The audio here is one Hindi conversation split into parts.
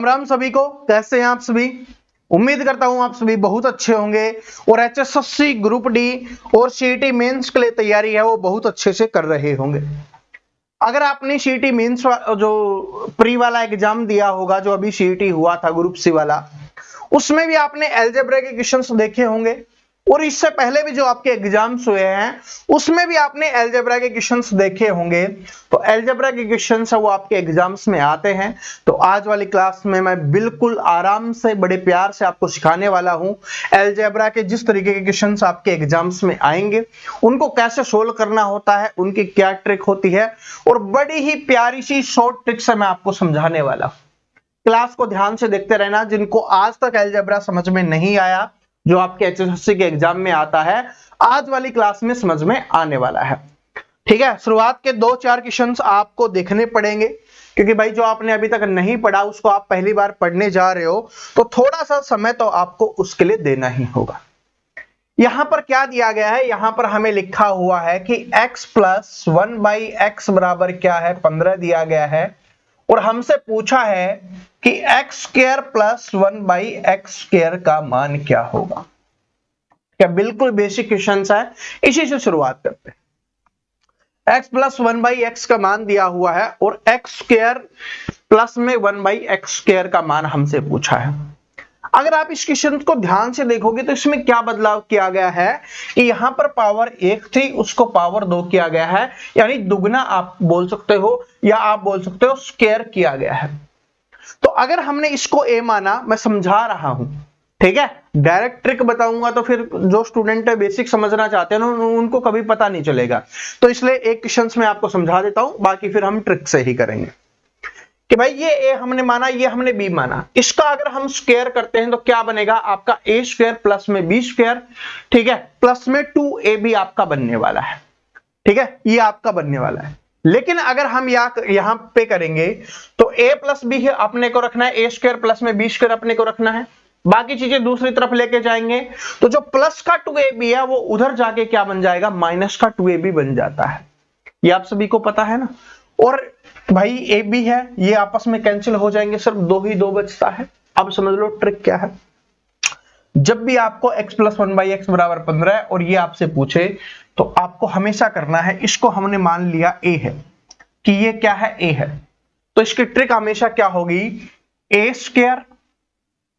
राम सभी को, कैसे हैं आप सभी। उम्मीद करता हूं आप सभी बहुत अच्छे होंगे और एचएसएससी ग्रुप डी और सीईटी मेंस के लिए तैयारी है वो बहुत अच्छे से कर रहे होंगे। अगर आपने सीईटी मेंस जो प्री वाला एग्जाम दिया होगा, जो अभी सीईटी हुआ था ग्रुप सी वाला, उसमें भी आपने अलजेब्रा के क्वेश्चंस देखे होंगे और इससे पहले भी जो आपके एग्जाम्स हुए हैं उसमें भी आपने अलजेब्रा के क्वेश्चंस देखे होंगे। तो अलजेब्रा के क्वेश्चंस है वो आपके एग्जाम्स में आते हैं। तो आज वाली क्लास में मैं बिल्कुल आराम से बड़े प्यार से आपको सिखाने वाला हूं अलजेब्रा के जिस तरीके के क्वेश्चंस आपके एग्जाम्स में आएंगे उनको कैसे सोल्व करना होता है, उनकी क्या ट्रिक होती है और बड़ी ही प्यारी सी शॉर्ट ट्रिक से मैं आपको समझाने वाला हूं। क्लास को ध्यान से देखते रहना। जिनको आज तक अलजेब्रा समझ में नहीं आया, जो आपके एचएसएससी के एग्जाम में आता है, आज वाली क्लास में समझ में आने वाला है। ठीक है, शुरुआत के 2-4 क्वेश्चंस आपको देखने पड़ेंगे क्योंकि भाई जो आपने अभी तक नहीं पढ़ा उसको आप पहली बार पढ़ने जा रहे हो, तो थोड़ा सा समय तो आपको उसके लिए देना ही होगा। यहां पर क्या दिया गया है, यहां पर हमें लिखा हुआ है कि x प्लस 1/x बराबर क्या है, 15 दिया गया है और हमसे पूछा है कि x square plus 1/x square का मान क्या होगा। क्या बिल्कुल बेसिक क्वेश्चन है, इसी से शुरुआत करते हैं। x प्लस 1/x का मान दिया हुआ है और x स्क्वायर प्लस में 1/x स्क्वायर का मान हमसे पूछा है। अगर आप इस क्वेश्चन को ध्यान से देखोगे तो इसमें क्या बदलाव किया गया है कि यहां पर पावर 1 थी, उसको पावर 2 किया गया है, यानी दुगना आप बोल सकते हो या आप बोल सकते हो स्क्वायर किया गया है। तो अगर हमने इसको a माना, मैं समझा रहा हूं, ठीक है, डायरेक्ट ट्रिक बताऊंगा तो फिर जो स्टूडेंट बेसिक समझना चाहते हैं उनको कभी पता नहीं चलेगा। तो इसलिए एक क्वेश्चन में आपको समझा देता हूं, बाकी फिर हम ट्रिक से ही करेंगे कि भाई ये a हमने माना, ये हमने b माना, इसका अगर हम स्क्वायर करते हैं तो क्या बनेगा आपका a स्क्वायर प्लस में b स्क्वायर, ठीक है, प्लस में 2ab आपका बनने वाला है। ठीक है, ये आपका बनने वाला है। लेकिन अगर हम यहां पे करेंगे तो a प्लस बी अपने को रखना है, a स्क्वायर प्लस में b स्क्वायर अपने को रखना है, बाकी चीजें दूसरी तरफ लेके जाएंगे तो जो प्लस का 2ab है वो उधर जाके क्या बन जाएगा, माइनस का 2ab बन जाता है। ये आप सभी को पता है ना। और भाई ab है, ये आपस में कैंसिल हो जाएंगे, सिर्फ 2 ही 2 बचता है। अब समझ लो ट्रिक क्या है। जब भी आपको x प्लस 1/x बराबर 15 है और ये आपसे पूछे तो आपको हमेशा करना है, इसको हमने मान लिया a है कि ये क्या है, a है, तो इसकी ट्रिक हमेशा क्या होगी, a स्क्वायर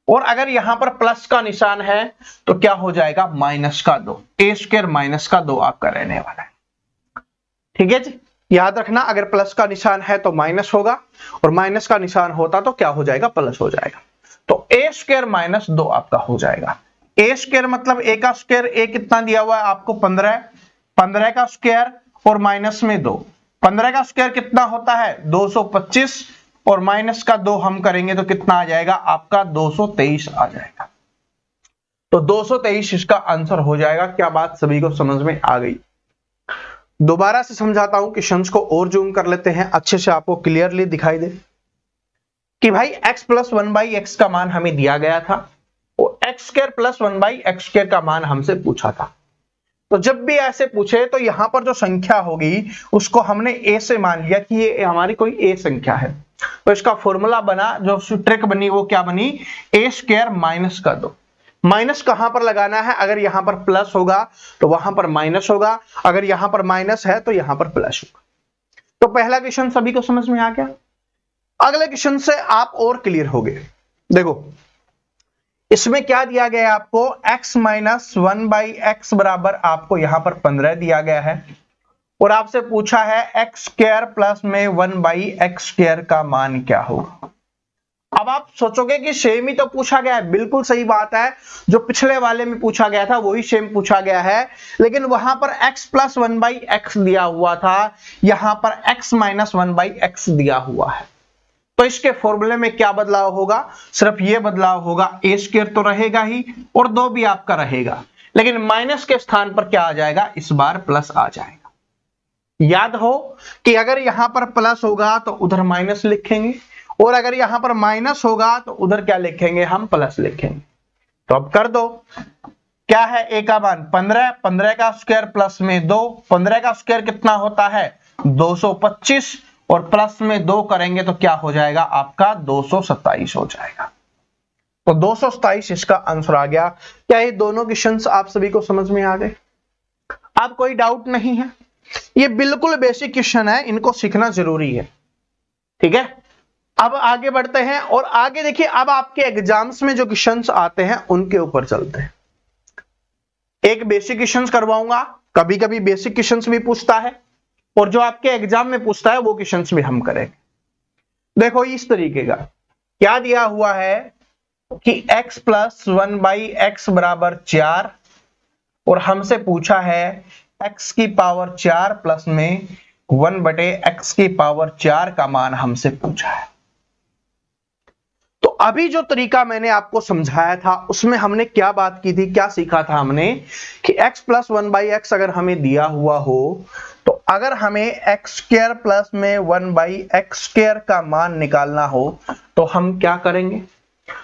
और अगर यहां पर प्लस का निशान है तो क्या हो जाएगा, माइनस का 2, a स्क्वायर माइनस का 2 आपका रहने वाला है। ठीक है जी, याद रखना, अगर प्लस का निशान है तो माइनस होगा और माइनस का निशान होता तो क्या हो जाएगा, प्लस हो जाएगा। तो a स्क्वायर माइनस 2 आपका हो जाएगा। a स्क्वायर मतलब a का स्क्वायर, a कितना दिया हुआ है आपको 15 का स्क्वायर और माइनस में 2, 15 का स्क्वायर कितना होता है 225 और माइनस का 2 हम करेंगे तो कितना आ जाएगा आपका 223 आ जाएगा। तो 223 इसका आंसर हो जाएगा। क्या बात सभी को समझ में आ गई। दोबारा से समझाता हूं, क्वेश्चंस को और जूम कर लेते हैं, अच्छे से आपको क्लियरली दिखाई दे कि भाई x प्लस 1/x का मान हमें दिया गया था और x square plus 1/x square का मान हमसे पूछा था। तो जब भी ऐसे पूछे तो यहां पर जो संख्या होगी उसको हमने a से मान लिया कि ये हमारी कोई a संख्या है। तो इसका फॉर्मूला बना, जो ट्रिक बनी वो क्या बनी, a स्क्वायर माइनस का 2। माइनस कहां पर लगाना है, अगर यहां पर प्लस होगा तो वहां पर माइनस होगा, अगर यहां पर माइनस है तो यहां पर प्लस होगा। तो पहला क्वेश्चन सभी को समझ में आ गया। अगले क्वेश्चन से आप और क्लियर हो गए। देखो इसमें क्या दिया गया है आपको, x माइनस 1/x बराबर आपको यहां पर 15 दिया गया है और आपसे पूछा है x स्क्वायर प्लस में 1/x स्क्वायर का मान क्या होगा। अब आप सोचोगे कि सेम ही तो पूछा गया है, बिल्कुल सही बात है, जो पिछले वाले में पूछा गया था वही सेम पूछा गया है, लेकिन वहां पर x प्लस 1/x दिया हुआ था, यहां पर x माइनस 1/x दिया हुआ है। तो इसके फॉर्मूले में क्या बदलाव होगा, सिर्फ ये बदलाव होगा, a स्क्वायर तो रहेगा ही और 2 भी आपका रहेगा, लेकिन माइनस के स्थान पर क्या आ जाएगा, इस बार प्लस आ जाएगा। याद हो कि अगर यहां पर प्लस होगा तो उधर माइनस लिखेंगे और अगर यहां पर माइनस होगा तो उधर क्या लिखेंगे, हम प्लस लिखेंगे। तो अब कर दो, क्या है a का मान 15, 15 का स्क्वायर प्लस में 2, 15 का स्क्वायर कितना होता है 225 और प्लस में 2 करेंगे तो क्या हो जाएगा आपका 227 हो जाएगा। तो 227 इसका आंसर आ गया। क्या ये दोनों क्वेश्चंस आप सभी को समझ में आ गए? आप कोई डाउट नहीं है? ये बिल्कुल बेसिक क्वेश्चन है, इनको सीखना जरूरी है। ठीक है, अब आगे बढ़ते हैं और आगे देखिए, अब आपके एग्जाम्स में जो क्वेश्चंस आते हैं उनके ऊपर चलते हैं। एक बेसिक क्वेश्चंस करवाऊंगा, कभी कभी बेसिक क्वेश्चंस भी पूछता है, और जो आपके एग्जाम में पूछता है वो क्वेश्चंस भी हम करेंगे। देखो इस तरीके का क्या दिया हुआ है कि x प्लस 1/x बराबर 4, और हमसे पूछा है x की पावर 4 प्लस में 1/x की पावर 4 का मान हमसे पूछा है। तो अभी जो तरीका मैंने आपको समझाया था उसमें हमने क्या बात की थी, क्या सीखा था हमने कि x प्लस 1/x अगर हमें दिया हुआ हो तो अगर हमें x स्क्वायर प्लस में 1/x स्क्वायर का मान निकालना हो तो हम क्या करेंगे?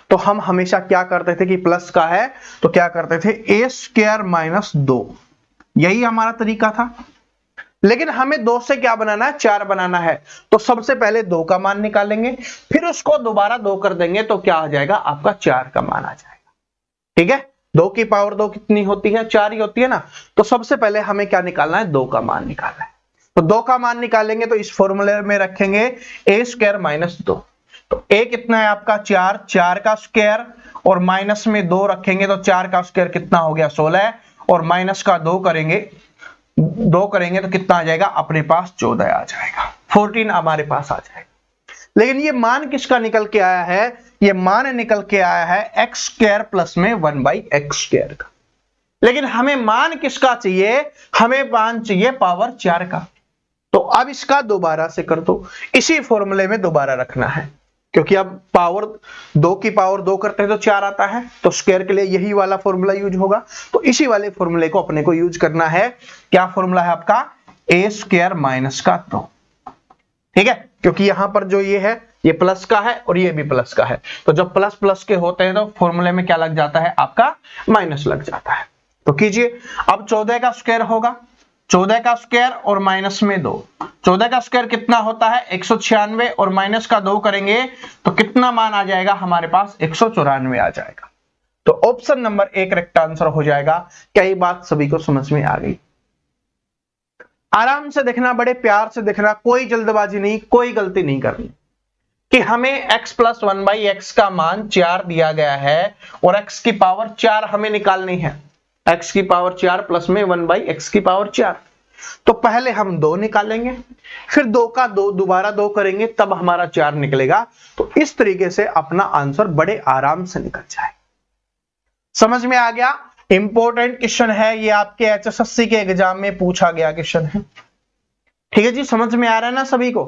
तो हम हमेशा क्या करते थे कि प्लस का है तो क्या करते थे a स्क्वायर माइनस 2, यही हमारा तरीका था। लेकिन हमें 2 से क्या बनाना है, 4 बनाना है। तो सबसे पहले 2 का मान निकालेंगे, फिर उसको दोबारा 2 कर देंगे तो क्या आ जाएगा आपका 4 का मान आ जाएगा। ठीक है, 2 की पावर 2 कितनी होती है, 4 ही होती है ना। तो सबसे पहले हमें क्या निकालना है, 2 का मान निकालना है। तो 2 का मान निकालेंगे तो इस फॉर्मूले में रखेंगे a स्क्वायर माइनस 2। तो a कितना है आपका 4, 4 का स्क्वायर और माइनस में 2 रखेंगे तो 4 का स्क्वायर कितना हो गया 16, और माइनस का 2 करेंगे तो कितना आ जाएगा अपने पास 14 आ जाएगा, 14 हमारे पास आ जाएगा। लेकिन ये मान किसका निकल के आया है, ये मान निकल के आया है x स्क्वायर प्लस में 1/x स्क्वायर का। लेकिन हमें मान किसका चाहिए, हमें मान चाहिए पावर 4 का। तो अब इसका दोबारा से कर दो, इसी फॉर्मूले में दोबारा रखना है, क्योंकि अब पावर 2 की पावर 2 करते हैं तो 4 आता है, तो स्क्वायर के लिए यही वाला फॉर्मूला यूज होगा। तो इसी वाले फॉर्मूले को अपने को यूज करना है। क्या फॉर्मूला है आपका, a स्क्वायर माइनस का 2। ठीक है, क्योंकि यहां पर जो ये है ये प्लस का है और ये भी प्लस का है, तो जब प्लस प्लस के होते हैं तो फॉर्मूले में क्या लग जाता है आपका माइनस लग जाता है। तो कीजिए, अब 14 का स्क्वायर होगा, 14 का स्क्वायर और माइनस में 2, 14 का स्क्वायर कितना होता है 196, और माइनस का 2 करेंगे तो कितना मान आ जाएगा हमारे पास 194 आ जाएगा। तो ऑप्शन नंबर 1 करेक्ट आंसर हो जाएगा। क्या ये बात सभी को समझ में आ गई? आराम से देखना, बड़े प्यार से देखना, कोई जल्दबाजी नहीं, कोई गलती नहीं करनी कि हमें x प्लस 1/x का मान 4 दिया गया है और x की पावर 4 हमें निकालनी है। x की पावर 4 प्लस में 1/x की पावर 4। तो पहले हम 2 निकालेंगे, फिर 2 का 2 दोबारा 2 करेंगे तब हमारा 4 निकलेगा। तो इस तरीके से अपना आंसर बड़े आराम से निकल जाए। समझ में आ गया? इंपॉर्टेंट क्वेश्चन है ये, आपके HSSC के एग्जाम में पूछा गया क्वेश्चन है। ठीक है जी, समझ में आ रहा है ना सभी को?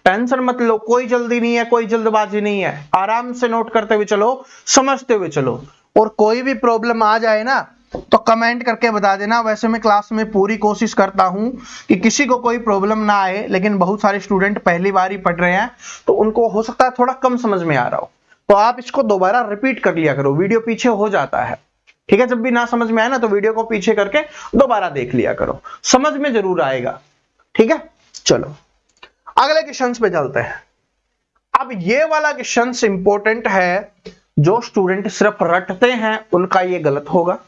टेंशन मत लो, कोई जल्दी नहीं है, कोई जल्दबाजी नहीं है, आराम से नोट करते हुए चलो, समझते हुए चलो। और कोई भी प्रॉब्लम आ जाए ना तो कमेंट करके बता देना। वैसे मैं क्लास में पूरी कोशिश करता हूं कि किसी को कोई प्रॉब्लम ना आए, लेकिन बहुत सारे स्टूडेंट पहली बार ही पढ़ रहे हैं तो उनको हो सकता है थोड़ा कम समझ में आ रहा हो, तो आप इसको दोबारा रिपीट कर लिया करो, वीडियो पीछे हो जाता है। ठीक है, जब भी ना समझ में आए ना तो वीडियो को पीछे करके दोबारा देख लिया करो, समझ में जरूर आएगा। ठीक है, चलो अगले क्वेश्चन पे चलते हैं। अब ये वाला क्वेश्चन इंपॉर्टेंट है, जो स्टूडेंट सिर्फ रटते हैं उनका ये गलत होगा,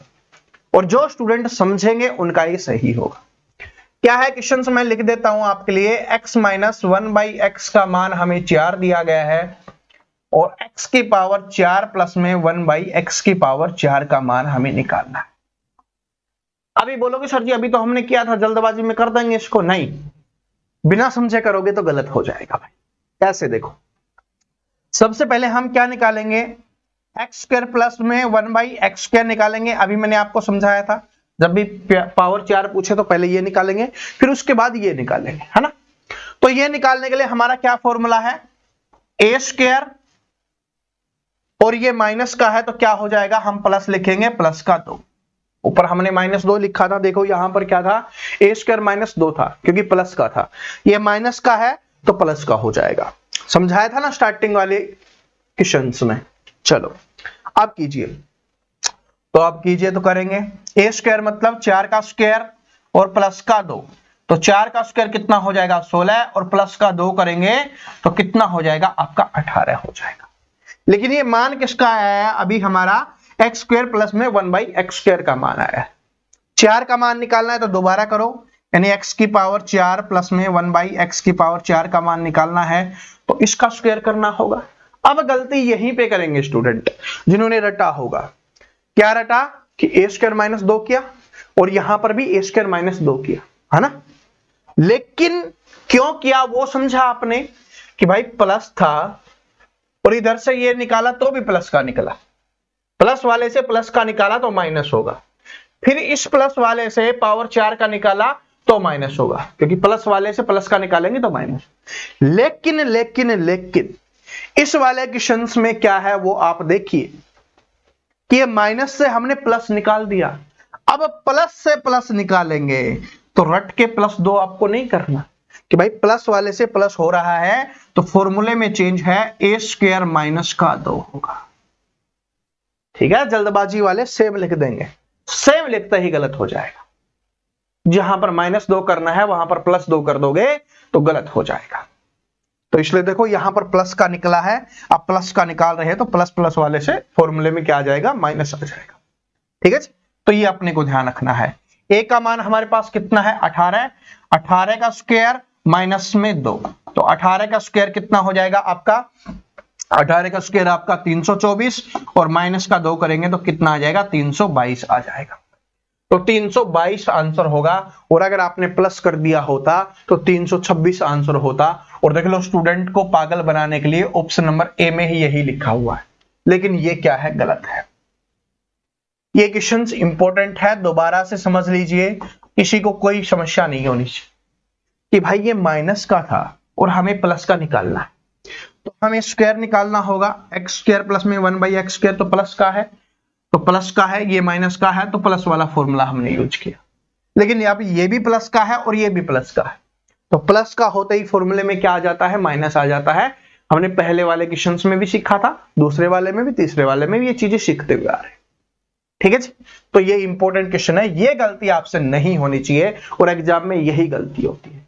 और जो स्टूडेंट समझेंगे उनका ये सही होगा। क्या है क्वेश्चन, मैं लिख देता हूं आपके लिए। x माइनस 1/x का मान हमें 4 दिया गया है और x की पावर 4 प्लस में 1/x की पावर 4 का मान हमें निकालना है। अभी बोलोगे सर जी अभी तो हमने किया था, जल्दबाजी में कर देंगे इसको। नहीं, बिना समझे करोगे तो गलत हो जाएगा भाई। कैसे, देखो सबसे पहले हम क्या निकालेंगे, x स्क्वायर प्लस में 1/x स्क्वायर निकालेंगे। अभी मैंने आपको समझाया था, जब भी पावर 4 पूछे तो पहले ये निकालेंगे, फिर उसके बाद ये निकालेंगे, है ना। तो ये निकालने के लिए हमारा क्या फॉर्मूला है, a स्क्वायर, और ये माइनस का है तो क्या हो जाएगा, हम प्लस लिखेंगे, प्लस का 2। ऊपर हमने -2 लिखा था, देखो यहां पर क्या था, a स्क्वायर माइनस 2 था क्योंकि प्लस का था, ये माइनस का है तो प्लस का हो जाएगा। समझाया था ना स्टार्टिंग वाले क्वेश्चंस में। चलो अब कीजिए, तो अब कीजिए तो करेंगे। a स्क्वायर मतलब 4 का स्क्वायर और प्लस का 2, तो 4 का स्क्वायर कितना हो जाएगा 16 और प्लस का 2 करेंगे तो कितना हो जाएगा आपका 18 हो जाएगा। लेकिन ये मान किसका आया है, अभी हमारा एक्स स्क्वायर प्लस में 1/x स्क्वायर का मान आया है। 4 का मान निकालना है तो दोबारा करो, यानी x की पावर 4 प्लस में 1/x की पावर 4 का मान निकालना है तो इसका स्क्वायर करना होगा। अब गलती यहीं पे करेंगे स्टूडेंट जिन्होंने रटा होगा। क्या रटा कि a स्क्वायर माइनस 2 किया और यहां पर भी a स्क्वायर माइनस 2 किया, है ना। लेकिन क्यों किया वो समझा आपने कि भाई प्लस था और इधर से ये निकाला तो भी प्लस का निकला, प्लस वाले से प्लस का निकाला तो माइनस होगा, फिर इस प्लस वाले से पावर 4 का निकाला तो माइनस होगा, क्योंकि प्लस वाले से प्लस का निकालेंगे तो माइनस। लेकिन लेकिन लेकिन इस वाले क्वेश्चन में क्या है वो आप देखिए कि ये माइनस से हमने प्लस निकाल दिया। अब प्लस से प्लस निकालेंगे तो रट के +2 आपको नहीं करना कि भाई प्लस वाले से प्लस हो रहा है तो फॉर्मूले में चेंज है, a स्क्वायर माइनस का 2 होगा। ठीक है, जल्दबाजी वाले सेम लिख देंगे, सेम लिखते ही गलत हो जाएगा। जहां पर -2 करना है वहां पर +2 कर दोगे तो गलत हो जाएगा। तो इसलिए देखो यहां पर प्लस का निकला है, आप प्लस का निकाल रहे हैं तो प्लस प्लस वाले से फॉर्मूले में क्या आ जाएगा, माइनस आ जाएगा। ठीक है, तो ये अपने को ध्यान रखना है। a का मान हमारे पास कितना है 18, 18 का स्क्वायर माइनस में 2, तो 18 का स्क्वायर कितना हो जाएगा आपका, 18 का स्क्वायर आपका 324 और माइनस का 2 करेंगे तो कितना आ जाएगा 322 आ जाएगा। तो 322 आंसर होगा, और अगर आपने प्लस कर दिया होता तो 326 आंसर होता। और देख लो स्टूडेंट को पागल बनाने के लिए ऑप्शन नंबर ए में ही यही लिखा हुआ है, लेकिन ये क्या है, गलत है। ये क्वेश्चन इंपॉर्टेंट है, दोबारा से समझ लीजिए, किसी को कोई समस्या नहीं होनी चाहिए कि भाई ये माइनस का था और हमें प्लस का निकालना है, तो हमें स्क्वायर निकालना होगा। एक्स स्क्वायर प्लस में 1/x स्क्वायर तो प्लस का है, तो प्लस का है, ये माइनस का है तो प्लस वाला फॉर्मूला हमने यूज किया। लेकिन यहाँ पे ये भी प्लस का है और ये भी प्लस का है, तो प्लस का होते ही फॉर्मूले में क्या आ जाता है, माइनस आ जाता है। हमने पहले वाले क्वेश्चंस में भी सीखा था, दूसरे वाले में भी, तीसरे वाले में भी ये चीजें सीखते हुए आ रहे हैं। ठीक है जी, तो ये इंपॉर्टेंट क्वेश्चन है, ये गलती आपसे नहीं होनी चाहिए और एग्जाम में यही गलती होती है।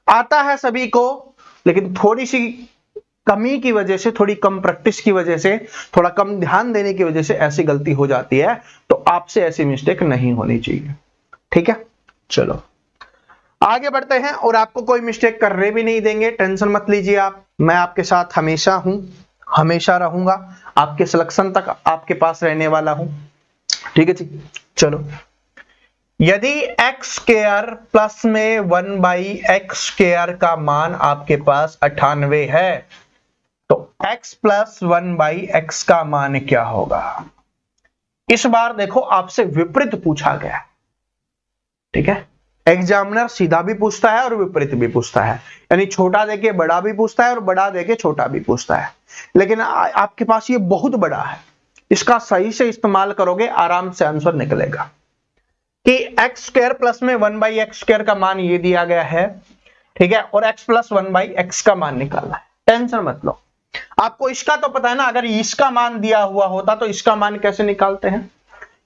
आता है सभी को, लेकिन थोड़ी सी कमी की वजह से, थोड़ी कम प्रैक्टिस की वजह से, थोड़ा कम ध्यान देने की वजह से ऐसी गलती हो जाती है। तो आपसे ऐसी मिस्टेक नहीं होनी चाहिए। ठीक है, चलो आगे बढ़ते हैं, और आपको कोई मिस्टेक करने भी नहीं देंगे, टेंशन मत लीजिए आप, मैं आपके साथ हमेशा हूं, हमेशा रहूंगा, आपके सिलेक्शन तक आपके पास रहने वाला हूं। ठीक है जी, चलो यदि एक्स स्क्वायर प्लस में 1/x स्क्वायर का मान आपके पास 98 है तो x प्लस 1/x का मान क्या होगा। इस बार देखो आपसे विपरीत पूछा गया। ठीक है, एग्जामिनर सीधा भी पूछता है और विपरीत भी पूछता है, यानी छोटा देके बड़ा भी पूछता है और बड़ा देके छोटा भी पूछता है। लेकिन आपके पास ये बहुत बड़ा है, इसका सही से इस्तेमाल करोगे आराम से आंसर निकलेगा कि एक्स स्क्वायर प्लस में 1/x स्क्वायर का मान ये दिया गया है। ठीक है, और x प्लस 1/x का मान निकालना है, टेंशन मत लो। आपको इसका तो पता है ना, अगर इसका मान दिया हुआ होता तो इसका मान कैसे निकालते हैं।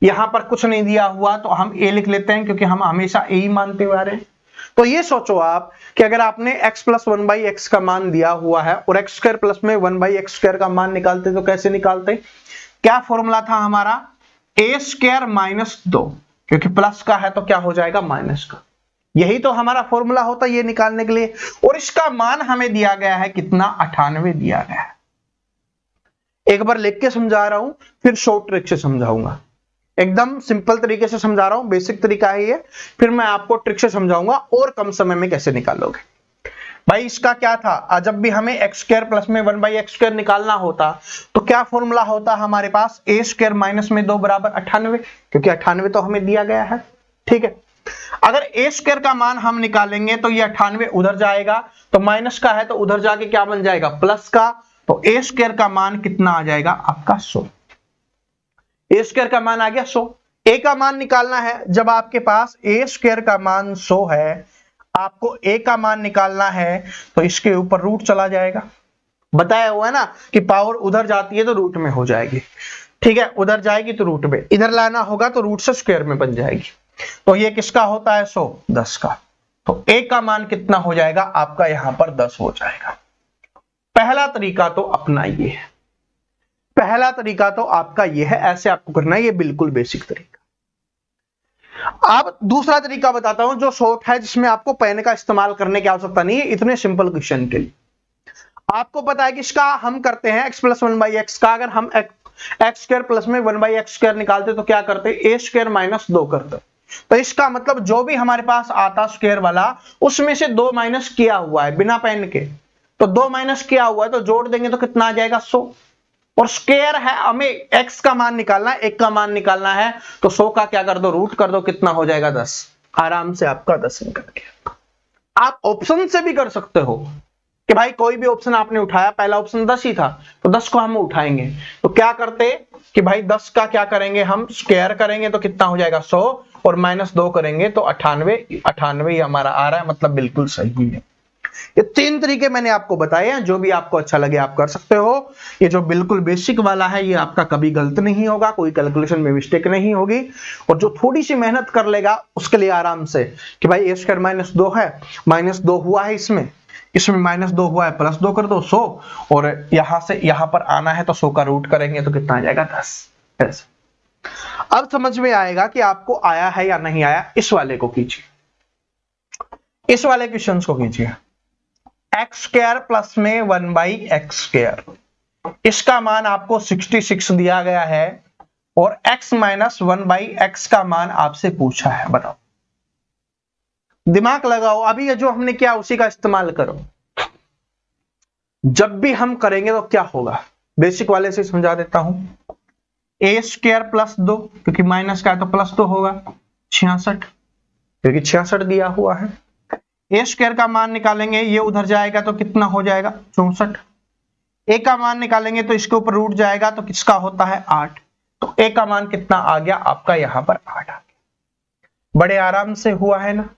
यहां पर कुछ नहीं दिया हुआ तो हम a लिख लेते हैं, क्योंकि हम हमेशा a ही मानते हुए आ रहे हैं। तो ये सोचो आप कि अगर आपने x प्लस 1/x का मान दिया हुआ है और x स्क्वायर प्लस में 1/x स्क्वायर का मान निकालते तो कैसे निकालते। क्या फॉर्मूला था हमारा, a स्क्वायर माइनस 2, क्योंकि प्लस का है तो क्या हो जाएगा माइनस का। यही तो हमारा फॉर्मूला होता है ये निकालने के लिए, और इसका मान हमें दिया गया है कितना, 98 दिया गया है। एक बार लिख के समझा रहा हूं, फिर शॉर्ट ट्रिक से समझाऊंगा। एकदम सिंपल तरीके से समझा रहा हूं, बेसिक तरीका है ये, फिर मैं आपको ट्रिक से समझाऊंगा और कम समय में कैसे निकालोगे। भाई इसका क्या था, जब भी हमें एक्स स्क्वायर प्लस में 1/x स्क्वायर निकालना होता तो क्या फॉर्मूला होता हमारे पास, a स्क्वायर माइनस में 2 बराबर 98, क्योंकि 98 तो हमें दिया गया है। ठीक है, अगर a स्क्वायर का मान हम निकालेंगे तो ये 98 उधर जाएगा, तो माइनस का है तो उधर जाके क्या बन जाएगा, प्लस का, तो a स्क्वायर का मान कितना आ जाएगा आपका 100। a स्क्वायर का मान आ गया 100। a का मान निकालना है, जब आपके पास a स्क्वायर का मान 100 है, आपको a का मान निकालना है तो इसके ऊपर रूट चला जाएगा। बताया हुआ है ना कि पावर उधर जाती है तो रूट में हो जाएगी। ठीक है, उधर जाएगी तो रूट में, इधर लाना होगा तो रूट से स्क्वायर में बन जाएगी। तो ये किसका होता है 100, 10 का। तो a का मान कितना हो जाएगा आपका यहां पर 10 हो जाएगा। पहला तरीका तो अपना ये है, पहला तरीका तो आपका ये है, ऐसे आपको करना है, ये बिल्कुल बेसिक तरीका। अब दूसरा तरीका बताता हूं जो शॉर्ट है, जिसमें आपको पेन का इस्तेमाल करने की आवश्यकता नहीं है इतने सिंपल क्वेश्चन के लिए। आपको पता है कि इसका हम करते हैं x प्लस 1/x का, अगर हम एक्स स्क्वायर प्लस में 1/x स्क्वायर निकालते तो क्या करते, a स्क्वायर माइनस 2 करते। तो इसका मतलब जो भी हमारे पास आता स्क्वायर वाला, उसमें से 2 माइनस किया हुआ है बिना पेन के, तो 2 माइनस किया हुआ है तो जोड़ देंगे तो कितना आ जाएगा 100। और स्क्वायर है, हमें x का मान निकालना है, एक का मान निकालना है, तो 100 का क्या कर दो रूट कर दो, कितना हो जाएगा 10। आराम से आपका 10 निकल गया। आप ऑप्शन से भी कर सकते हो कि भाई कोई भी ऑप्शन आपने उठाया, पहला ऑप्शन 10 ही था तो 10 को हम उठाएंगे, तो क्या करते कि भाई 10 का क्या करेंगे हम स्क्वायर करेंगे तो कितना हो जाएगा 100, और -2 करेंगे तो 98 हमारा आ रहा है, मतलब बिल्कुल सही है। ये 3 तरीके मैंने आपको बताए हैं, जो भी आपको अच्छा लगे आप कर सकते हो। ये जो बिल्कुल बेसिक वाला है ये आपका कभी गलत नहीं होगा, कोई कैलकुलेशन में मिस्टेक नहीं होगी, और जो थोड़ी सी मेहनत कर लेगा उसके लिए आराम से कि भाई a स्क्वायर -2 है, -2 हुआ है, इसमें -2 हुआ है, +2 कर दो 100, और यहां से यहां पर आना है तो 100 का रूट करेंगे तो कितना आ जाएगा 10। ऐसे अब समझ में आएगा कि आपको आया है या नहीं आया। इस वाले को कीजिए, इस वाले क्वेश्चन को कीजिए, एक्स स्क्वायर प्लस में 1/x स्क्वायर, इसका मान आपको 66 दिया गया है, और x माइनस 1/x का मान आपसे पूछा है। बताओ, दिमाग लगाओ, अभी ये जो हमने किया उसी का इस्तेमाल करो। जब भी हम करेंगे तो क्या होगा, बेसिक वाले से समझा देता हूं। a स्क्वायर प्लस 2, क्योंकि माइनस का है तो +2 होगा, 66, क्योंकि 66 दिया हुआ है। a स्क्वायर का मान निकालेंगे, ये उधर जाएगा तो कितना हो जाएगा 64। a का मान निकालेंगे तो इसके ऊपर रूट जाएगा तो किसका होता है 8, तो a का मान कितना आ गया आपका यहां पर 8 आ गया। बड़े आराम से हुआ है ना,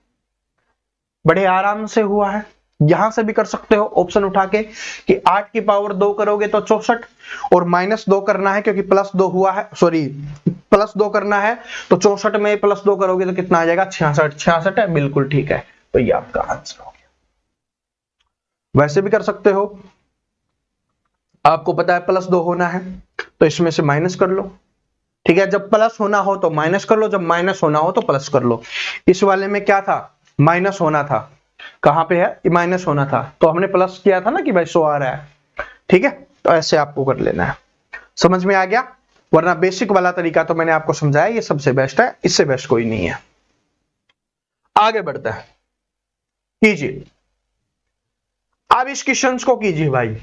बड़े आराम से हुआ है। यहां से भी कर सकते हो ऑप्शन उठा के कि 8 की पावर 2 करोगे तो 64, और -2 करना है क्योंकि +2 हुआ है, सॉरी +2 करना है तो 64 में +2 करोगे तो कितना आ जाएगा 66। 66 है, बिल्कुल ठीक है, तो ये आपका आंसर हो गया। वैसे भी कर सकते हो, आपको पता है +2 होना है तो इसमें से माइनस कर लो, ठीक है। जब प्लस होना हो तो माइनस कर लो, जब माइनस होना हो तो प्लस कर लो। इस वाले में क्या था, माइनस होना था, कहां पे है माइनस होना था, तो हमने प्लस किया था ना कि भाई 100 आ रहा है, ठीक है। तो ऐसे आपको कर लेना है, समझ में आ गया। वरना बेसिक वाला तरीका तो मैंने आपको समझाया, ये सबसे बेस्ट है, इससे बेस्ट कोई नहीं है। आगे बढ़ते हैं, कीजिए अब इस क्वेश्चन को कीजिए भाई।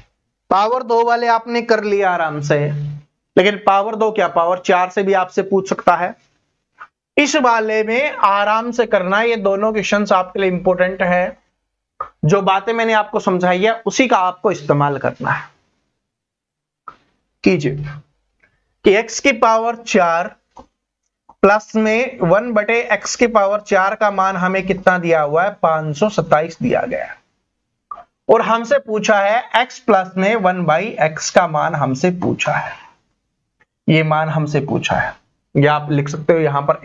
पावर 2 वाले आपने कर लिया आराम से, लेकिन पावर 2 क्या, पावर 4 से भी आपसे पूछ सकता है। इस वाले में आराम से करना, ये दोनों क्वेश्चंस आपके लिए इंपॉर्टेंट है। जो बातें मैंने आपको समझाई है उसी का आपको इस्तेमाल करना है। कीजिए कि x की पावर 4 प्लस में 1/x की पावर 4 का मान हमें कितना दिया हुआ है 527 दिया गया है, और हमसे पूछा है x प्लस में 1/x का मान हमसे पूछा है, ये मान हमसे पूछा है, या आप लिख सकते हो यहां पर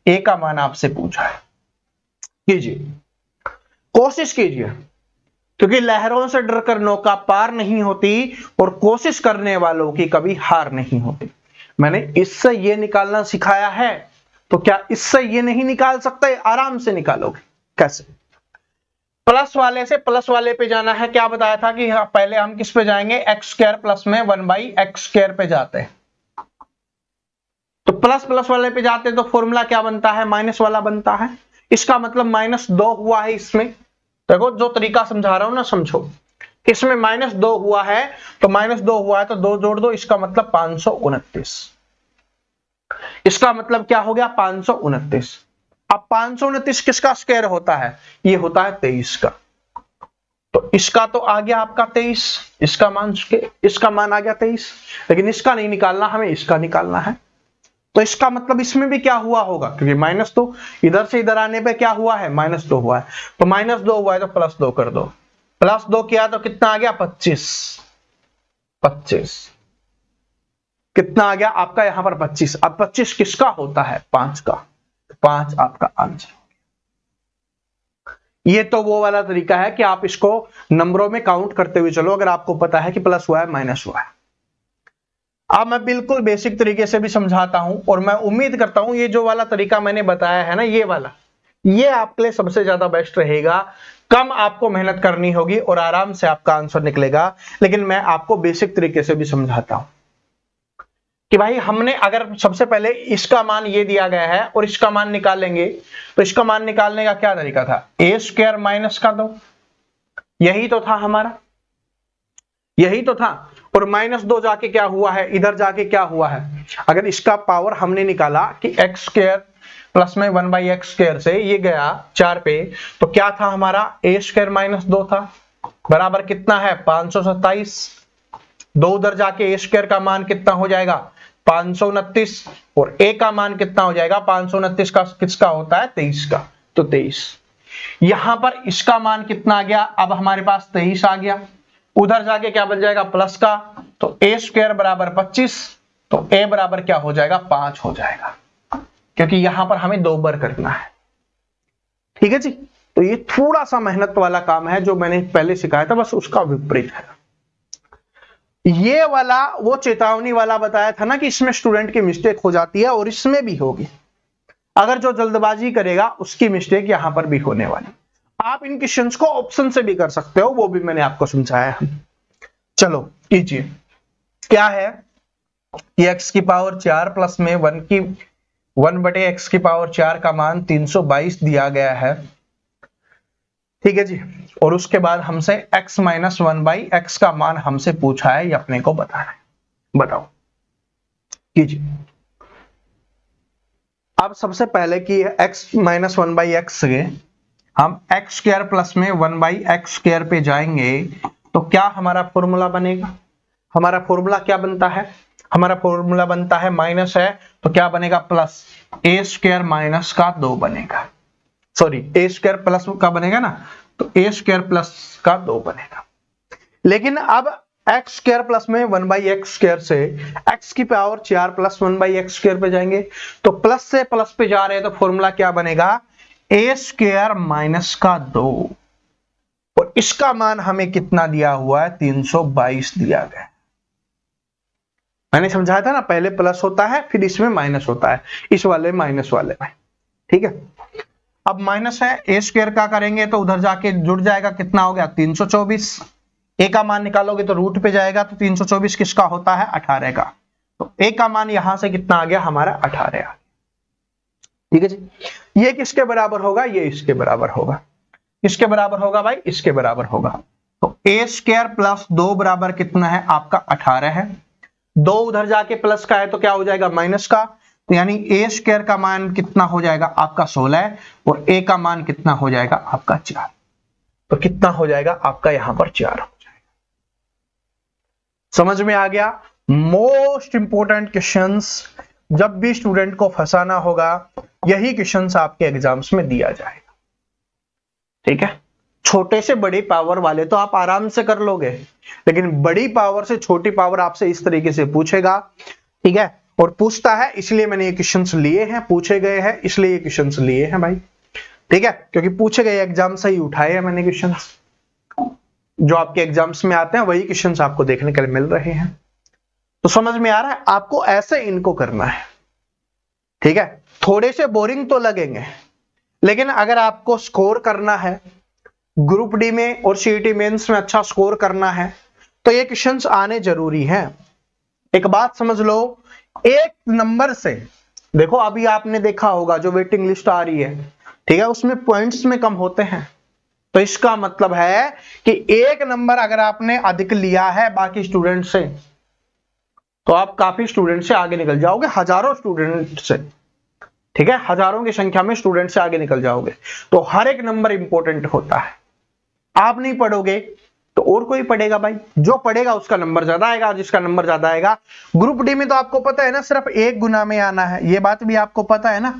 a का मान आपसे पूछा है। कीजिए, कोशिश कीजिए, क्योंकि लहरों से डरकर नौका पार नहीं होती और कोशिश करने वालों की कभी हार नहीं होती। मैंने इससे ये निकालना सिखाया है, तो क्या इससे ये नहीं निकाल सकते, आराम से निकालोगे। कैसे, प्लस वाले से प्लस वाले पे जाना है, क्या बताया था कि पहले हम किस पे जाएंगे, एक्स स्क्वायर प्लस में 1/x स्क्वायर पे जाते हैं। तो प्लस प्लस वाले पे जाते हैं तो फॉर्मूला क्या बनता है, माइनस वाला बनता है। इसका मतलब -2 हुआ है इसमें, देखो जो तरीका समझा रहा हूं ना समझो, इसमें -2 हुआ है तो -2 हुआ है तो 2 जोड़ दो, इसका मतलब 529, इसका मतलब क्या हो गया 529। अब 529 किसका स्क्वायर होता है, ये होता है 23 का, तो इसका तो आ गया आपका 23, इसका मान आ गया 23, लेकिन इसका नहीं निकालना, हमें इसका निकालना है। तो इसका मतलब इसमें भी क्या हुआ होगा, क्योंकि -2 इधर से इधर आने पे क्या हुआ है -2 हुआ है, तो -2 हुआ है तो +2 कर दो, +2 किया तो कितना आ गया 25, कितना आ गया आपका यहां पर 25। अब 25 किसका होता है, 5 का, 5 आपका आंसर। ये तो वो वाला तरीका है कि आप इसको नंबरों में काउंट करते हुए चलो, अगर आपको पता है कि प्लस हुआ है माइनस हुआ है। अब मैं बिल्कुल बेसिक तरीके से भी समझाता हूं, और मैं उम्मीद करता हूं ये जो वाला तरीका मैंने बताया है ना, ये वाला, ये आपके लिए सबसे ज्यादा बेस्ट रहेगा। कम आपको मेहनत करनी होगी और आराम से आपका आंसर निकलेगा। लेकिन मैं आपको बेसिक तरीके से भी समझाता हूं कि भाई हमने अगर सबसे पहले इसका मान ये दिया गया है और इसका मान निकालेंगे, तो इसका मान निकालने का क्या तरीका था, ए स्क्वायर माइनस का 2, यही तो था हमारा, यही तो था। और -2 जाके क्या हुआ है, इधर जाके क्या हुआ है, अगर इसका पावर हमने निकाला कि एक्स स्क्वायर प्लस में 1/x स्क्वायर से ये गया 4 पे, तो क्या था हमारा, ए स्क्वायर माइनस 2 था, बराबर कितना है 527। 2 उधर जाके ए स्क्वायर का मान कितना हो जाएगा 529, और ए का मान कितना हो जाएगा 529 का किसका होता है 23 का, तो 23। यहां पर इसका मान कितना आ गया, अब हमारे पास 23 आ गया, उधर जाके क्या बन जाएगा प्लस का, तो ए स्क्वायर बराबर 25, तो ए बराबर क्या हो जाएगा 5 हो जाएगा, क्योंकि यहां पर हमें 2 बार करना है। ठीक है जी, तो ये थोड़ा सा मेहनत वाला काम है जो मैंने पहले सिखाया था, बस उसका विपरीत है। ये वाला वो चेतावनी वाला बताया था ना कि इसमें स्टूडेंट की मिस्टेक हो जाती है, और इसमें भी होगी। अगर जो जल्दबाजी करेगा उसकी मिस्टेक यहां पर भी होने वाली। आप इन क्वेश्चंस को ऑप्शन से भी कर सकते हो, वो भी मैंने आपको समझाया है। चलो कीजिए, क्या है कि x की पावर 4 प्लस में 1/x की पावर 4 का मान 322 दिया गया है। ठीक है जी, और उसके बाद हमसे x माइनस 1/x का मान हमसे पूछा है, ये अपने को बताना है। बताओ कीजिए। अब सबसे पहले कि x माइनस 1/x से हम एक्स स्क्वायर प्लस में 1/x स्क्वायर पे जाएंगे, तो क्या हमारा फॉर्मूला बनेगा, हमारा फॉर्मूला क्या बनता है, हमारा फॉर्मूला बनता है माइनस है, तो क्या बनेगा प्लस, ए स्क्वायर माइनस का 2 बनेगा, सॉरी ए स्क्वायर प्लस का बनेगा ना, तो ए स्क्वायर प्लस का 2 बनेगा। लेकिन अब एक्स स्क्वायर प्लस में 1/x स्क्वायर से x की पावर 4 प्लस 1/x स्क्वायर पे जाएंगे, तो प्लस से प्लस पे जा रहे हैं, तो फॉर्मूला क्या बनेगा, ए स्क्वायर माइनस का 2, और इसका मान हमें कितना दिया हुआ है 322 दिया गया। मैंने समझाया था ना, पहले प्लस होता है फिर इसमें माइनस होता है, इस वाले माइनस वाले में। ठीक है, अब माइनस है, ए स्क्वायर का करेंगे तो उधर जाके जुड़ जाएगा, कितना हो गया 324। ए का मान निकालोगे तो रूट पे जाएगा, तो 324 किसका होता है 18 का, तो ए का मान यहां से कितना आ गया हमारा 18। ठीक है जी, ये किसके बराबर होगा, ये इसके बराबर होगा, किसके बराबर होगा भाई, इसके बराबर होगा। तो ए स्क्वायर प्लस 2 बराबर कितना है आपका 18 है, 2 उधर जाके प्लस का है तो क्या हो जाएगा माइनस का, तो यानी ए स्क्वायर का मान कितना हो जाएगा आपका 16, और ए का मान कितना हो जाएगा आपका 4, तो कितना हो जाएगा आपका यहां पर 4 हो जाएगा। समझ में आ गया। मोस्ट इंपोर्टेंट क्वेश्चंस, जब भी स्टूडेंट को फंसाना होगा यही क्वेश्चंस आपके एग्जाम्स में दिया जाएगा। ठीक है, छोटे से बड़ी पावर वाले तो आप आराम से कर लोगे, लेकिन बड़ी पावर से छोटी पावर आपसे इस तरीके से पूछेगा। ठीक है, और पूछता है इसलिए मैंने ये क्वेश्चंस लिए हैं, पूछे गए हैं इसलिए ये क्वेश्चंस लिए हैं भाई। ठीक है, क्योंकि पूछे गए एग्जाम से ही उठाए हैं मैंने क्वेश्चंस, जो आपके एग्जाम्स में आते हैं वही क्वेश्चंस आपको देखने के लिए मिल रहे हैं। तो समझ में आ रहा है, आपको ऐसे इनको करना है। ठीक है, थोड़े से बोरिंग तो लगेंगे, लेकिन अगर आपको स्कोर करना है ग्रुप डी में और सीईटी मेंस में अच्छा स्कोर करना है, तो ये क्वेश्चंस आने जरूरी हैं। एक बात समझ लो, एक नंबर से देखो, अभी आपने देखा होगा जो वेटिंग लिस्ट आ रही है, ठीक है, उसमें पॉइंट्स में कम होते हैं, तो इसका मतलब है कि एक नंबर अगर आपने अधिक लिया है बाकी स्टूडेंट से, तो आप काफी स्टूडेंट से आगे निकल जाओगे, हजारों स्टूडेंट से। ठीक है, हजारों की संख्या में स्टूडेंट से आगे निकल जाओगे। तो हर एक नंबर इंपॉर्टेंट होता है, आप नहीं पढ़ोगे तो और कोई पढ़ेगा भाई, जो पढ़ेगा उसका नंबर ज्यादा आएगा, जिसका नंबर ज्यादा आएगा। ग्रुप डी में तो आपको पता है ना, सिर्फ 1 गुना में आना है, ये बात भी आपको पता है ना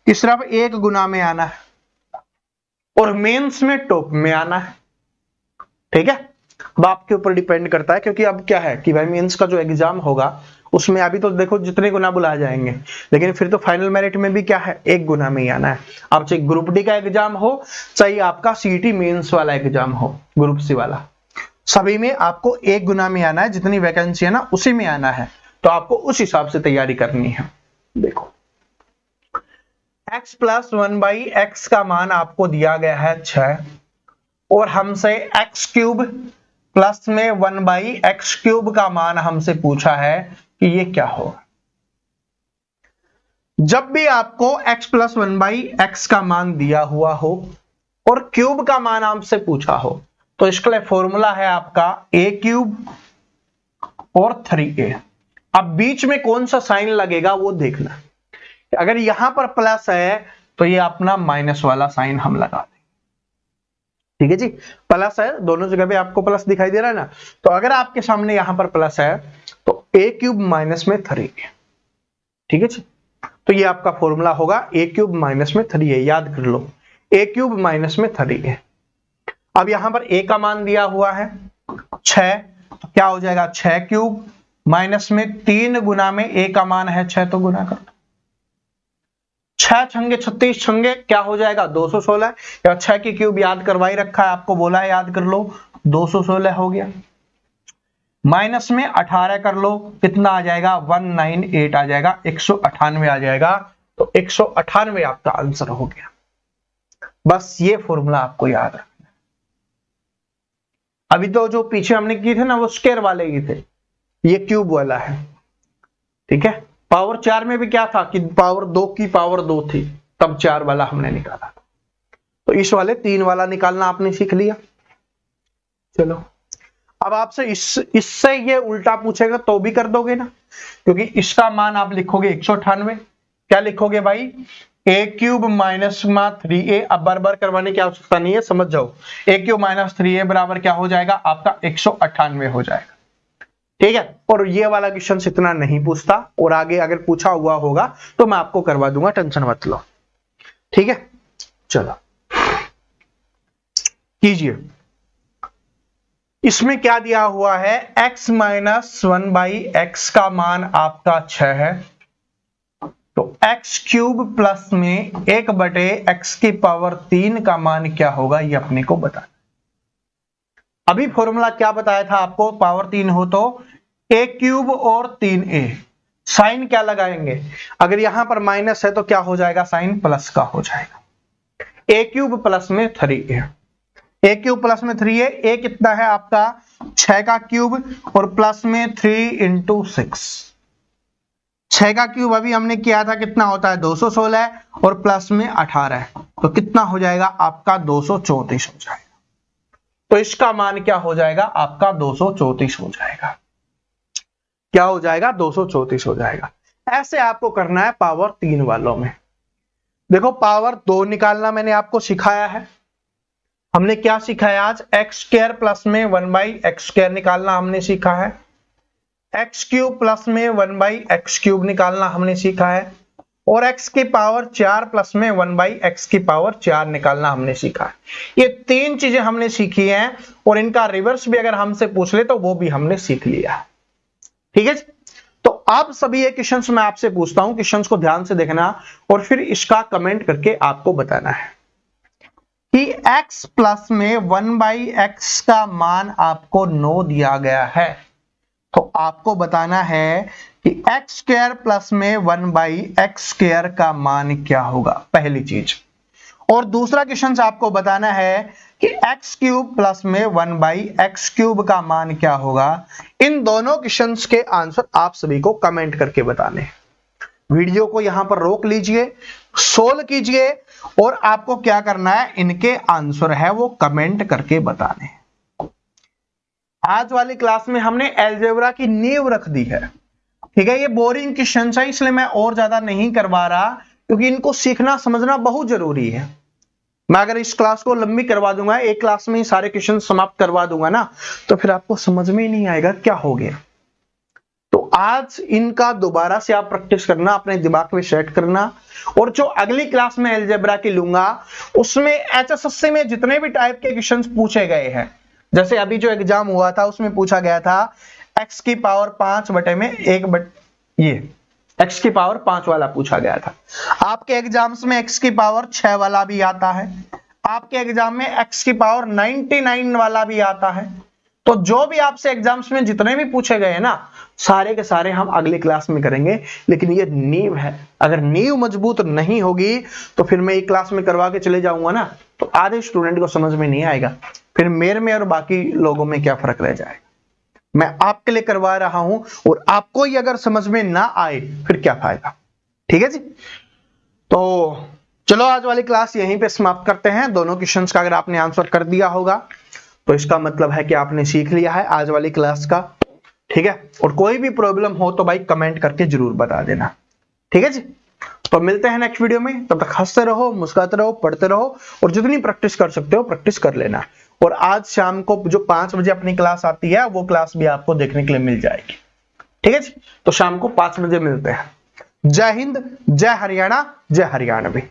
कि सिर्फ 1 गुना में आना है, और मेंस में टॉप में आना है। ठीक है, अब आपके ऊपर डिपेंड करता है, क्योंकि अब क्या है कि भाई मेंस का जो एग्जाम होगा उसमें अभी तो देखो जितने गुना बुलाए जाएंगे, लेकिन फिर तो फाइनल मेरिट में भी क्या है, एक गुना में ही आना है। अब चाहे ग्रुप डी का एग्जाम हो, चाहे आपका सीईटी मेंस वाला एग्जाम हो, ग्रुप सी वाला, सभी में आपको एक गुना में आना है। जितनी वैकेंसी है ना उसी में आना है, तो आपको उस हिसाब से तैयारी करनी है। देखो x प्लस 1/x का मान आपको दिया गया है 6, और हमसे x क्यूब प्लस में 1/x क्यूब का मान हमसे पूछा है कि ये क्या होगा। जब भी आपको x प्लस 1/x का मान दिया हुआ हो और क्यूब का मान आपसे पूछा हो, तो इसके लिए फॉर्मूला है आपका a क्यूब और 3a। अब बीच में कौन सा साइन लगेगा वो देखना। अगर यहां पर प्लस है तो ये अपना माइनस वाला साइन हम लगा देंगे, ठीक है जी। प्लस है, दोनों जगह पे आपको प्लस दिखाई दे रहा है ना, तो अगर आपके सामने यहां पर प्लस है तो a क्यूब माइनस में 3a, ठीक है जी। तो ये आपका फॉर्मूला होगा a क्यूब माइनस में 3a, याद कर लो a क्यूब माइनस में 3a। अब यहां पर a का मान दिया हुआ है 6, तो क्या हो जाएगा 6 क्यूब माइनस में 3 गुना में a का मान है 6, तो गुना कर 6 छंगे 36 छंगे क्या हो जाएगा 216, या 6 की क्यूब याद करवाई रखा है, आपको बोला है याद कर लो, 216 हो गया। माइनस में 18 कर लो, कितना आ जाएगा 198 आ जाएगा, 198 आ जाएगा, तो 198 आपका आंसर हो गया। बस ये फॉर्मूला आपको याद रखना। अभी तो जो पीछे हमने किए थे ना वो स्क्वायर वाले ही थे, ये क्यूब वाला है, ठीक है। पावर 4 में भी क्या था कि पावर 2 की पावर 2 थी, तब 4 वाला हमने निकाला, तो इस वाले 3 वाला निकालना आपने सीख लिया। चलो अब आपसे इससे ये उल्टा पूछेगा तो भी कर दोगे ना, क्योंकि इसका मान आप लिखोगे 198, क्या लिखोगे भाई a क्यूब माइनस 3a। अब बार बार करवाने की आवश्यकता नहीं है, समझ जाओ a क्यूब माइनस 3a बराबर क्या हो जाएगा आपका 198 हो जाएगा, ठीक है। और ये वाला क्वेश्चन इतना नहीं पूछता, और आगे अगर पूछा हुआ होगा तो मैं आपको करवा दूंगा, टेंशन मत लो, ठीक है। चलो कीजिए, इसमें क्या दिया हुआ है x माइनस 1/x का मान आपका 6 है, तो x क्यूब प्लस में 1/x की पावर 3 का मान क्या होगा ये अपने को बताना। अभी फॉर्मूला क्या बताया था आपको, पावर 3 हो तो a क्यूब और 3a, साइन क्या लगाएंगे, अगर यहां पर माइनस है तो क्या हो जाएगा साइन प्लस का हो जाएगा, a क्यूब प्लस में 3a, a क्यूब प्लस में 3a, a कितना है आपका 6 का क्यूब और प्लस में 3 इंटू 6, 6 का क्यूब अभी हमने किया था कितना होता है 216, और प्लस में 18, तो कितना हो जाएगा आपका 234 हो जाएगा, तो इसका मान क्या हो जाएगा आपका 234 हो जाएगा, क्या हो जाएगा 234 हो जाएगा। ऐसे आपको करना है पावर 3 वालों में। देखो पावर 2 निकालना मैंने आपको सिखाया है, हमने क्या सीखा है आज, एक्स स्क्वायर प्लस में 1/x स्क्वायर निकालना हमने सीखा है, एक्स क्यूब प्लस में 1/x क्यूब निकालना हमने सीखा है, और x की पावर 4 प्लस में 1/x की पावर 4 निकालना हमने सीखा है। ये 3 चीजें हमने सीखी हैं, और इनका रिवर्स भी अगर हमसे पूछ ले तो वो भी हमने सीख लिया, ठीक है। तो आप सभी ये क्वेश्चंस मैं आपसे पूछता हूं, क्वेश्चंस को ध्यान से देखना और फिर इसका कमेंट करके आपको बताना है कि x प्लस में 1/x का मान आपको 9 दिया गया है, तो आपको बताना है कि x स्क्वायर प्लस में 1/x स्क्वायर का मान क्या होगा, पहली चीज। और दूसरा क्वेश्चन आपको बताना है कि x क्यूब प्लस में 1/x क्यूब का मान क्या होगा। इन दोनों क्वेश्चंस के आंसर आप सभी को कमेंट करके बताने हैं। वीडियो को यहां पर रोक लीजिए, सोल्व कीजिए, और आपको क्या करना है, इनके आंसर है वो कमेंट करके बताने हैं। आज वाली क्लास में हमने अलजेब्रा की नींव रख दी है, ठीक है। ये बोरिंग क्वेश्चन है इसलिए मैं और ज्यादा नहीं करवा रहा, क्योंकि इनको सीखना समझना बहुत जरूरी है। मैं अगर इस क्लास को लंबी करवा दूंगा, एक क्लास में ही सारे क्वेश्चन समाप्त करवा दूंगा ना, तो फिर आपको समझ में ही नहीं आएगा क्या हो गया। तो आज इनका दोबारा से आप प्रैक्टिस करना, अपने दिमाग में सेट करना, और जो अगली क्लास में अलजेब्रा की लूंगा उसमें एचएसएससी में जितने भी टाइप के क्वेश्चंस पूछे गए हैं, जैसे अभी जो एग्जाम हुआ था उसमें पूछा गया था x की पावर 5 बटे में 1 ये x की पावर 5 वाला पूछा गया था। आपके एग्जाम्स में x की पावर 6 वाला भी आता है, आपके एग्जाम में x की पावर 99 वाला भी आता है। तो जो भी आपसे एग्जाम्स में जितने भी पूछे गए हैं ना, सारे के सारे हम अगली क्लास में करेंगे। लेकिन ये नींव है, अगर नींव मजबूत नहीं होगी तो फिर मैं एक क्लास में करवा के चले जाऊंगा ना, तो आधे स्टूडेंट को समझ में नहीं आएगा, फिर मेरे में और बाकी लोगों में क्या फर्क रह जाएगा। मैं आपके लिए करवा रहा हूं और आपको ही अगर समझ में ना आए फिर क्या फायदा। ठीक है जी, तो चलो आज वाली क्लास यहीं पे समाप्त करते हैं। दोनों क्वेश्चंस का अगर आपने आंसर कर दिया होगा तो इसका मतलब है कि आपने सीख लिया है आज वाली क्लास का। ठीक है, और कोई भी प्रॉब्लम हो तो भाई कमेंट करके जरूर बता देना। ठीक है जी, तो मिलते हैं नेक्स्ट वीडियो में। तब तक हंसते रहो, मुस्कुराते रहो, पढ़ते रहो और जितनी प्रैक्टिस कर सकते हो प्रैक्टिस कर लेना। और आज शाम को जो 5 बजे अपनी क्लास आती है वो क्लास भी आपको देखने के लिए मिल जाएगी। ठीक है जी, तो शाम को 5 बजे मिलते हैं। जय हिंद, जय हरियाणा, जय हरियाणवी।